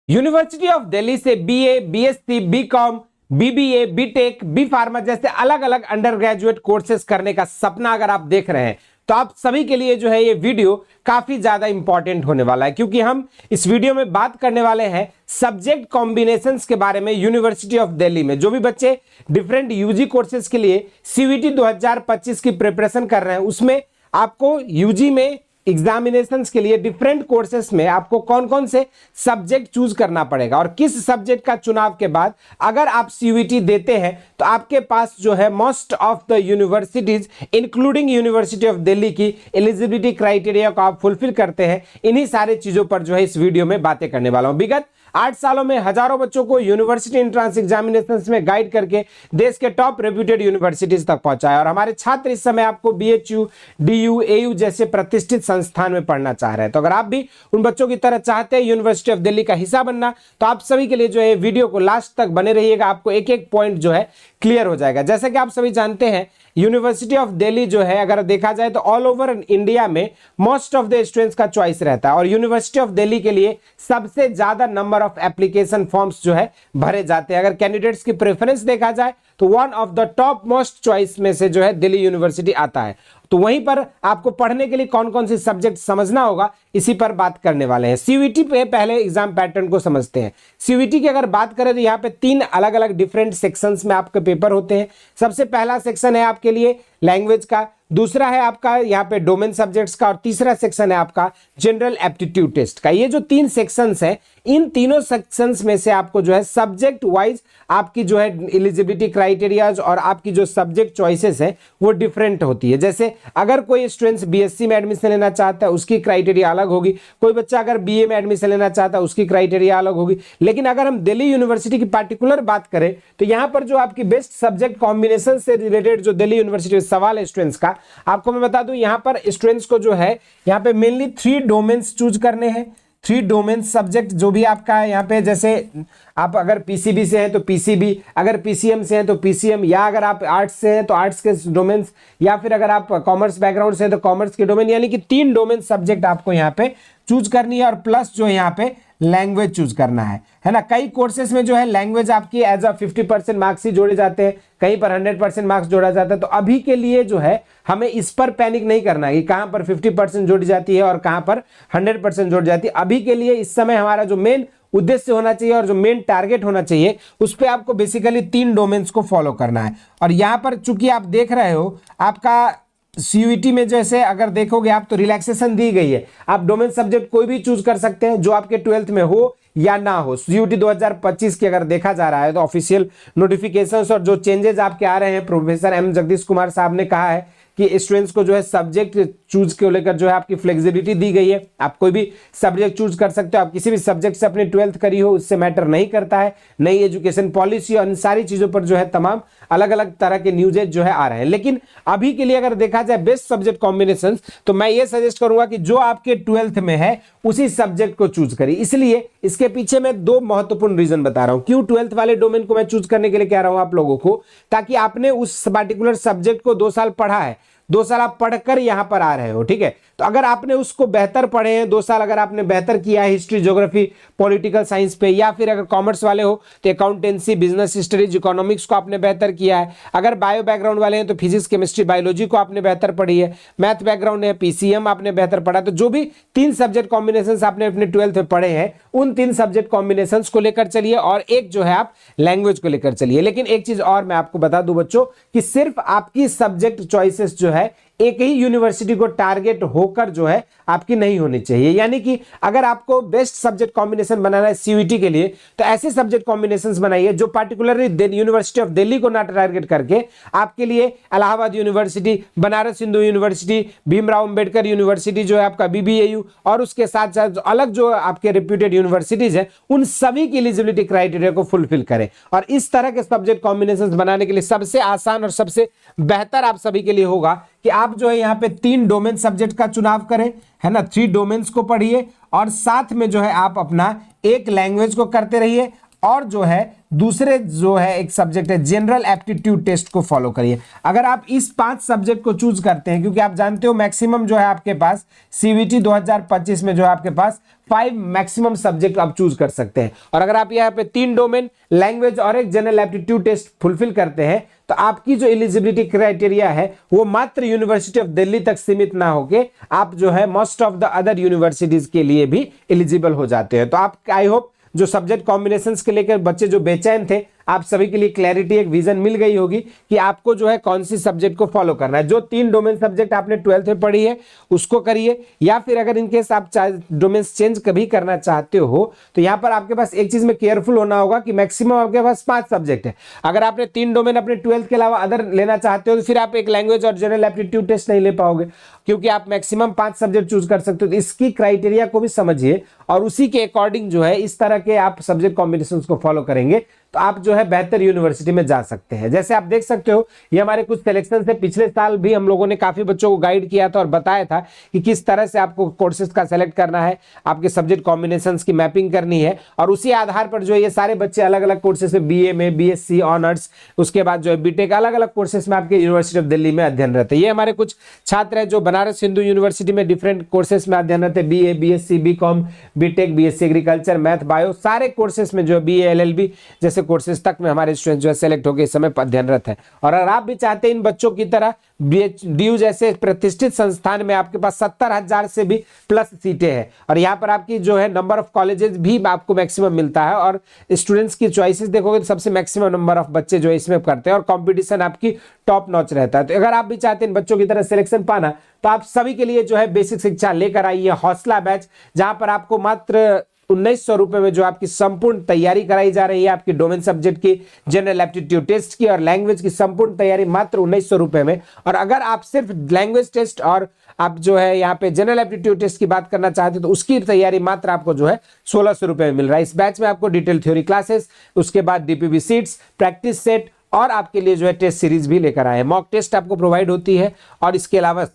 University of Delhi से BA, BSc, BCom, BBA, BTech, B pharma जैसे अलग अलग अंडर ग्रेजुएट कोर्सेज करने का सपना अगर आप देख रहे हैं तो आप सभी के लिए जो है ये वीडियो काफी ज्यादा इंपॉर्टेंट होने वाला है, क्योंकि हम इस वीडियो में बात करने वाले हैं सब्जेक्ट कॉम्बिनेशंस के बारे में। यूनिवर्सिटी ऑफ दिल्ली में जो भी बच्चे डिफरेंट यूजी कोर्सेज के लिए सीयूईटी 2025 की प्रिपरेशन कर रहे हैं, उसमें आपको यूजी में एग्जामिनेशंस के लिए डिफरेंट कोर्सेस में आपको कौन कौन से सब्जेक्ट चूज करना पड़ेगा और किस सब्जेक्ट का चुनाव के बाद अगर आप सीयूईटी देते हैं तो आपके पास जो है most of the universities including university of Delhi की एलिजिबिलिटी क्राइटेरिया को आप फुलफिल करते हैं। इन्हीं सारी चीजों पर जो है इस वीडियो में बातें करने वाला हूं। विगत 8 सालों में हजारों बच्चों को यूनिवर्सिटी एंट्रेंस एग्जामिनेशंस में गाइड करके देश के टॉप रेप्यूटेड यूनिवर्सिटीज तक पहुंचाया और हमारे छात्र इस समय आपको बीएचयू, डीयू, एयू जैसे प्रतिष्ठित संस्थान में पढ़ना चाह रहे हैं। तो अगर आप भी उन बच्चों की तरह चाहते हैं यूनिवर्सिटी ऑफ दिल्ली का हिस्सा बनना, तो आप सभी के लिए जो है वीडियो को लास्ट तक बने रहिएगा, आपको एक एक पॉइंट जो है क्लियर हो जाएगा। जैसे कि आप सभी जानते हैं यूनिवर्सिटी ऑफ दिल्ली जो है अगर देखा जाए तो ऑल ओवर इंडिया में मोस्ट ऑफ द स्टूडेंट्स का चॉइस रहता है और यूनिवर्सिटी ऑफ दिल्ली के लिए सबसे ज्यादा नंबर ऑफ एप्लीकेशन फॉर्म्स जो है भरे जाते हैं। अगर कैंडिडेट्स की प्रेफरेंस देखा जाए तो one of the top most choice में से जो है दिल्ली यूनिवर्सिटी आता है। तो वहीं पर आपको पढ़ने के लिए कौन कौन से सब्जेक्ट समझना होगा, इसी पर बात करने वाले हैं। सीयूईटी पे पहले एग्जाम पैटर्न को समझते हैं। सीयूईटी की अगर बात करें तो यहाँ पे 3 अलग अलग डिफरेंट सेक्शंस में आपके पेपर होते हैं। सबसे पहला सेक्शन है आपके लिए लैंग्वेज का, दूसरा है आपका यहाँ पे डोमेन सब्जेक्ट्स का और तीसरा सेक्शन है आपका जनरल एप्टीट्यूड टेस्ट का। ये जो 3 सेक्शंस हैं, इन तीनों सेक्शंस में से आपको जो है सब्जेक्ट वाइज आपकी जो है एलिजिबिलिटी क्राइटेरियाज और आपकी जो सब्जेक्ट चॉइसेस है वो डिफरेंट होती है। जैसे अगर कोई स्टूडेंट बीएससी में एडमिशन लेना चाहता है उसकी क्राइटेरिया अलग होगी, कोई बच्चा अगर बीए में एडमिशन लेना चाहता है उसकी क्राइटेरिया अलग होगी। लेकिन अगर हम दिल्ली यूनिवर्सिटी की पार्टिकुलर बात करें तो यहाँ पर जो आपकी बेस्ट सब्जेक्ट कॉम्बिनेशन से रिलेटेड जो दिल्ली यूनिवर्सिटी में सवाल है स्टूडेंट्स का, आपको मैं बता दूं यहाँ पर स्टूडेंट्स को जो है यहाँ पे मेनली 3 डोमेन्स चूज करने हैं। 3 डोमेन सब्जेक्ट जो भी आपका है यहाँ पे, जैसे आप अगर पीसीबी से हैं तो पीसीबी, अगर पीसीएम से हैं तो पीसीएम, या अगर आप आर्ट्स से हैं तो आर्ट्स के डोमेन्स, या फिर अगर आप कॉमर्स बैकग्राउंड से हैं तो कॉमर्स के डोमेन, यानी कि 3 डोमेन सब्जेक्ट आपको यहाँ पे चूज करनी है और प्लस जो यहाँ पे लैंग्वेज चूज करना है ना। कई कोर्सेज में जो है लैंग्वेज आपकी एज अ 50% मार्क्स ही जोड़े जाते हैं, कहीं पर 100% मार्क्स जोड़ा जाता है। तो अभी के लिए जो है हमें इस पर पैनिक नहीं करना है कि कहां पर 50% जोड़ी जाती है और कहां पर 100% जोड़ी जाती है। अभी के लिए इस समय हमारा जो मेन उद्देश्य होना चाहिए और जो मेन टारगेट होना चाहिए उस पर आपको बेसिकली 3 डोमेन्स को फॉलो करना है। और यहां पर चूंकि आप देख रहे हो आपका सीयूईटी में जैसे अगर देखोगे आप तो रिलैक्सेशन दी गई है, आप डोमेन सब्जेक्ट कोई भी चूज कर सकते हैं जो आपके 12th में हो या ना हो। सीयूईटी 2025 की अगर देखा जा रहा है तो ऑफिशियल नोटिफिकेशंस और जो चेंजेस आपके आ रहे हैं, प्रोफेसर एम जगदीश कुमार साहब ने कहा है कि स्टूडेंट्स को जो है सब्जेक्ट चूज को लेकर जो है आपकी फ्लेक्सिबिलिटी दी गई है। आप कोई भी सब्जेक्ट चूज कर सकते हो, आप किसी भी सब्जेक्ट से अपनी 12th करी हो उससे मैटर नहीं करता है। नई एजुकेशन पॉलिसी और इन सारी चीजों पर जो है तमाम अलग अलग तरह के न्यूजेज जो है आ रहे हैं। लेकिन अभी के लिए अगर देखा जाए बेस्ट सब्जेक्ट कॉम्बिनेशन, तो मैं ये सजेस्ट करूंगा कि जो आपके 12th में है उसी सब्जेक्ट को चूज करिए। इसलिए इसके पीछे मैं 2 महत्वपूर्ण रीजन बता रहा हूं क्यों 12th वाले डोमेन को मैं चूज करने के लिए कह रहा हूं आप लोगों को, ताकि आपने उस पर्टिकुलर सब्जेक्ट को 2 साल पढ़ा है, 2 साल आप पढ़कर यहां पर आ रहे हो, ठीक है। तो अगर आपने उसको बेहतर पढ़े हैं 2 साल, अगर आपने बेहतर किया है हिस्ट्री, ज्योग्राफी, पॉलिटिकल साइंस पे, या फिर अगर कॉमर्स वाले हो तो अकाउंटेंसी, बिजनेस स्टडीज, इकोनॉमिक्स को आपने बेहतर किया है, अगर बायो बैकग्राउंड वाले हैं तो फिजिक्स, केमिस्ट्री, बायोलॉजी को आपने बेहतर पढ़ी है, मैथ बैकग्राउंड है पीसीएम आपने बेहतर पढ़ा, तो जो भी 3 सब्जेक्ट कॉम्बिनेशन आपने अपने 12th में पढ़े हैं उन 3 सब्जेक्ट कॉम्बिनेशन को लेकर चलिए और एक जो है आप लैंग्वेज को लेकर चलिए। लेकिन एक चीज और मैं आपको बता दूं बच्चों कि सिर्फ आपकी सब्जेक्ट चॉइसेस जो है एक ही यूनिवर्सिटी को टारगेट होकर जो है आपकी नहीं होनी चाहिए। यानी कि अगर आपको बेस्ट सब्जेक्ट कॉम्बिनेशन बनाना है सीयूईटी के लिए तो ऐसे सब्जेक्ट कॉम्बिनेशंस बनाइए जो पार्टिकुलरली यूनिवर्सिटी ऑफ दिल्ली को ना टारगेट करके आपके लिए Allahabad university, Banaras Hindu university, Bhimrao Ambedkar university जो है आपका बीबीएयू, और उसके साथ साथ अलग जो आपके रेप्यूटेड यूनिवर्सिटीज है उन सभी की एलिजिबिलिटी क्राइटेरिया को फुलफिल करें। और इस तरह के सब्जेक्ट कॉम्बिनेशन बनाने के लिए सबसे आसान और सबसे बेहतर आप सभी के लिए होगा कि आप जो है यहाँ पे 3 डोमेन सब्जेक्ट का चुनाव करें, है ना। 3 डोमेन्स को पढ़िए और साथ में जो है आप अपना एक लैंग्वेज को करते रहिए और जो है दूसरे जो है एक सब्जेक्ट है जनरल एप्टीट्यूड टेस्ट को फॉलो करिए। अगर आप इस 5 सब्जेक्ट को चूज करते हैं, क्योंकि आप जानते हो मैक्सिमम जो है आपके पास सीवीटी 2025 में जो है आपके पास 5 मैक्सिमम सब्जेक्ट आप चूज कर सकते हैं, और अगर आप यहाँ पे 3 डोमेन, लैंग्वेज और एक जनरल एप्टीट्यूड टेस्ट फुलफिल करते हैं तो आपकी जो एलिजिबिलिटी क्राइटेरिया है वो मात्र यूनिवर्सिटी ऑफ दिल्ली तक सीमित ना होके आप जो है most of the other universities के लिए भी एलिजिबल हो जाते हैं। तो आप, आई होप जो सब्जेक्ट कॉम्बिनेशंस के लेकर बच्चे जो बेचैन थे, आप सभी के लिए क्लैरिटी, एक विजन मिल गई होगी कि आपको जो है कौन सी सब्जेक्ट को फॉलो करना है। जो 3 डोमेन सब्जेक्ट आपने 12th में पढ़ी है उसको करिए, या फिर अगर इनकेस आप डोमेन्स चेंज कभी करना चाहते हो तो यहां पर आपके पास एक चीज में केयरफुल होना होगा कि मैक्सिमम आपके पास 5 सब्जेक्ट है। अगर आपने 3 डोमेन अपने 12th के अलावा अदर लेना चाहते हो तो फिर आप एक लैंग्वेज और जनरल एप्टीट्यूड टेस्ट नहीं ले पाओगे, क्योंकि आप मैक्सिमम 5 सब्जेक्ट चूज कर सकते हो। तो इसकी क्राइटेरिया को भी समझिए और उसी के अकॉर्डिंग जो है इस तरह के आप सब्जेक्ट कॉम्बिनेशंस को फॉलो करेंगे तो आप जो है बेहतर यूनिवर्सिटी में जा सकते हैं। जैसे आप देख सकते हो ये हमारे कुछ सिलेक्शन से, पिछले साल भी हम लोगों ने काफी बच्चों को गाइड किया था और बताया था कि किस तरह से आपको कोर्सेज का सेलेक्ट करना है, आपके सब्जेक्ट कॉम्बिनेशंस की मैपिंग करनी है, और उसी आधार पर जो ये सारे बच्चे अलग अलग कोर्सेज में, बीए में, बीएससी ऑनर्स, उसके बाद जो है बीटेक, अलग अलग कोर्सेज में आपके यूनिवर्सिटी ऑफ दिल्ली में अध्ययन रहते हैं। ये हमारे कुछ छात्र हैं जो बनारस हिंदू यूनिवर्सिटी में डिफरेंट कोर्सेज में अध्ययन रहते हैं, BA, BSc, BCom, BTech, BSc agriculture, math, bio, सारे कोर्सेज में जो है बीए, एलएलबी जैसे कोर्सेज तक में हमारे स्टूडेंट जो है सेलेक्ट होकर इस समय अध्ययनरत है। और अगर आप भी चाहते हैं इन बच्चों की तरह डीयू जैसे प्रतिष्ठित संस्थान में आपके पास 70,000 से भी प्लस सीटें हैं, और यहाँ पर आपकी जो है नंबर ऑफ कॉलेजेस भी आपको मैक्सिमम मिलता है, और स्टूडेंट्स की चॉइसेस देखोगे तो सबसे मैक्सिमम नंबर ऑफ बच्चे जो इसमें करते हैं, और कंपटीशन आपकी टॉप नॉच रहता है। तो अगर आप भी चाहते हैं इन बच्चों की तरह सिलेक्शन पाना तो आप सभी के लिए जो है बेसिक शिक्षा लेकर आइए हौसला बैच, जहां पर आपको मात्र 1900 रुपए में जो आपकी संपूर्ण तैयारी कराई जा रही है, आपकी डोमेन सब्जेक्ट की, जनरल एप्टीट्यूड टेस्ट की और लैंग्वेज की संपूर्ण तैयारी मात्र 1900 रुपए में। और अगर आप सिर्फ लैंग्वेज टेस्ट और आप जो है यहाँ पे जनरल एप्टीट्यूड टेस्ट की बात करना चाहते हैं तो उसकी तैयारी मात्र आपको जो है 1600 रुपए में मिल रहा है। इस बैच में आपको डिटेल थ्योरी क्लासेस, उसके बाद डीपीबी सीट्स, प्रैक्टिस सेट और आपके लिए जो है टेस्ट सीरीज भी लेकर आए हैं। मॉक टेस्ट आपको प्रोवाइड होती है, और इसके अलावा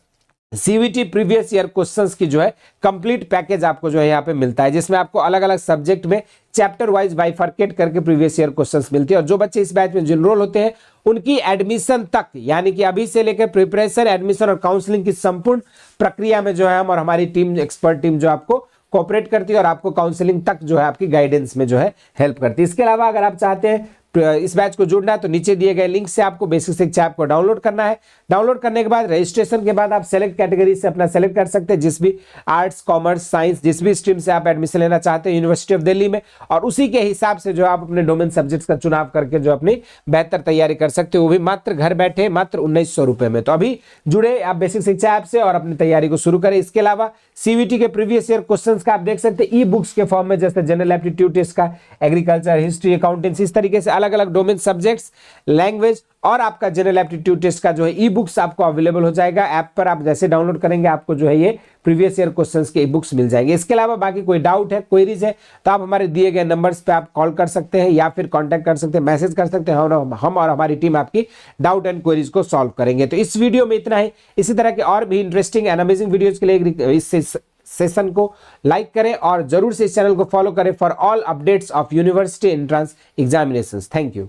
सीवीटी प्रीवियस ईयर क्वेश्चंस की जो है कंप्लीट पैकेज आपको जो है यहाँ पे मिलता है, जिसमें आपको अलग अलग सब्जेक्ट में चैप्टर वाइज बाइफर्केट करके प्रीवियस ईयर क्वेश्चंस मिलती है। और जो बच्चे इस बैच में एनरोल होते हैं उनकी एडमिशन तक, यानी कि अभी से लेकर प्रिपरेशन, एडमिशन और काउंसलिंग की संपूर्ण प्रक्रिया में जो है हम और हमारी टीम, एक्सपर्ट टीम जो आपको कोऑपरेट करती है और आपको काउंसलिंग तक जो है आपकी गाइडेंस में जो है हेल्प करती है। इसके अलावा अगर आप चाहते हैं इस बैच को जुड़ना है तो नीचे दिए गए लिंक से आपको बेसिक शिक्षा ऐप को डाउनलोड करना है। डाउनलोड करने के बाद रजिस्ट्रेशन के बाद आप सेलेक्ट कैटेगरी से अपना सेलेक्ट कर सकते हैं, जिस भी आर्ट्स, कॉमर्स, साइंस, जिस भी स्ट्रीम से आप एडमिशन लेना चाहते हैं यूनिवर्सिटी ऑफ दिल्ली में, और उसी के हिसाब से जो आप अपने डोमेन सब्जेक्ट्स का चुनाव करके जो अपनी बेहतर तैयारी कर सकते हो, वो भी मात्र घर बैठे मात्र 1900 रुपए में। तो अभी जुड़े आप बेसिक शिक्षा ऐप से और अपनी तैयारी को शुरू करें। इसके अलावा सीवीटी के प्रीवियस ईयर क्वेश्चंस का आप देख सकते हैं ई बुक्स के फॉर्म में, जैसे जनरल एप्टीट्यूड टेस्ट का, एग्रीकल्चर, हिस्ट्री, अकाउंटेंसी, इस तरीके से अलग अलग डोमेन सब्जेक्ट्स, लैंग्वेज और आपका जनरल एप्टीट्यूड टेस्ट का जो है ई बुक्स आपको अवेलेबल हो जाएगा। ऐप पर आप जैसे डाउनलोड करेंगे आपको जो है ये प्रीवियस ईयर क्वेश्चंस के ई बुक्स मिल जाएंगे। इसके अलावा बाकी कोई डाउट है, क्वेरीज है तो आप हमारे दिए गए नंबर्स पे आप कॉल कर सकते हैं या फिर कांटेक्ट कर सकते हैं, मैसेज कर सकते हैं। हम और हमारी टीम आपकी डाउट एंड क्वेरीज को सॉल्व करेंगे। तो इस वीडियो में इतना ही। इसी तरह के और भी इंटरेस्टिंग एंड अमेजिंग वीडियोज के लिए इस सेशन को लाइक करें और जरूर से इस चैनल को फॉलो करें for all updates of university entrance examinations. Thank you.